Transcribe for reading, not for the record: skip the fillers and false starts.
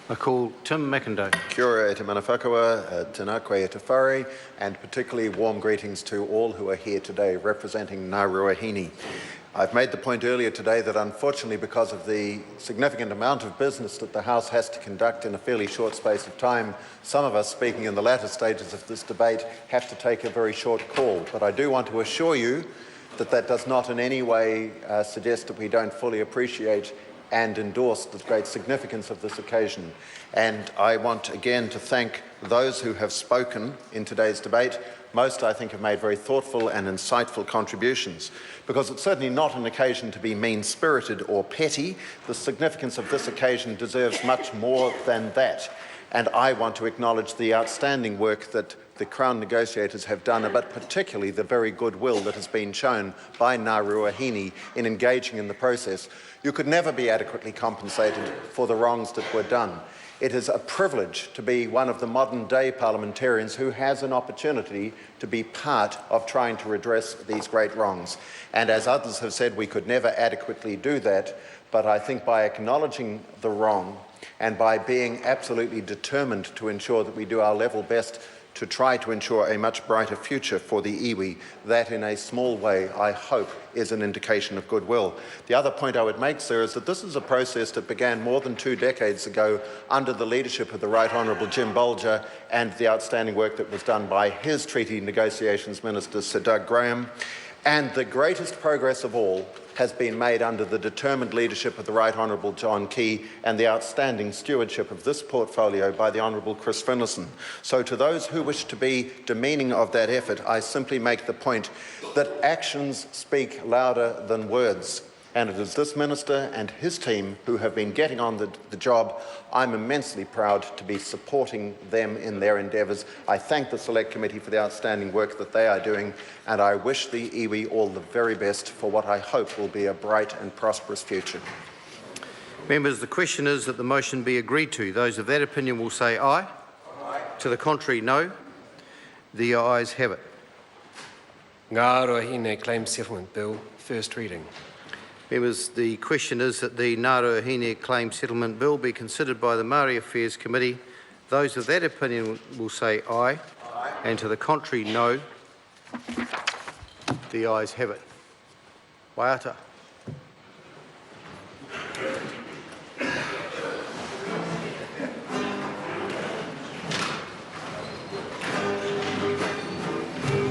I call Tim McIndoe. Kia ora e te manawhakaua, tēnā koe e te whare, and particularly warm greetings to all who are here today representing Ngaruahine. I've made the point earlier today that unfortunately, because of the significant amount of business that the House has to conduct in a fairly short space of time, some of us speaking in the latter stages of this debate have to take a very short call. But I do want to assure you that that does not in any way suggest that we don't fully appreciate and endorse the great significance of this occasion. And I want again to thank those who have spoken in today's debate. Most, I think, have made very thoughtful and insightful contributions, because it's certainly not an occasion to be mean-spirited or petty. The significance of this occasion deserves much more than that. And I want to acknowledge the outstanding work that the Crown negotiators have done, but particularly the very goodwill that has been shown by Ngaruahine in engaging in the process. You could never be adequately compensated for the wrongs that were done. It is a privilege to be one of the modern-day parliamentarians who has an opportunity to be part of trying to redress these great wrongs. And as others have said, we could never adequately do that, but I think by acknowledging the wrong and by being absolutely determined to ensure that we do our level best to try to ensure a much brighter future for the iwi, that in a small way, I hope, is an indication of goodwill. The other point I would make, sir, is that this is a process that began more than 2 decades ago under the leadership of the Right Honourable Jim Bolger and the outstanding work that was done by his Treaty Negotiations Minister, Sir Doug Graham. And the greatest progress of all has been made under the determined leadership of the Right Honourable John Key and the outstanding stewardship of this portfolio by the Honourable Chris Finlayson. So to those who wish to be demeaning of that effort, I simply make the point that actions speak louder than words. And it is this Minister and his team who have been getting on the job. I'm immensely proud to be supporting them in their endeavours. I thank the Select Committee for the outstanding work that they are doing, and I wish the iwi all the very best for what I hope will be a bright and prosperous future. Members, the question is that the motion be agreed to. Those of that opinion will say aye. Aye. To the contrary, no. The ayes have it. Ngaruahine Claim Settlement Bill, first reading. Members, the question is that the Ngaruahine Claim Settlement Bill be considered by the Māori Affairs Committee. Those of that opinion will say aye. Aye. And to the contrary, no. The ayes have it. Waiata.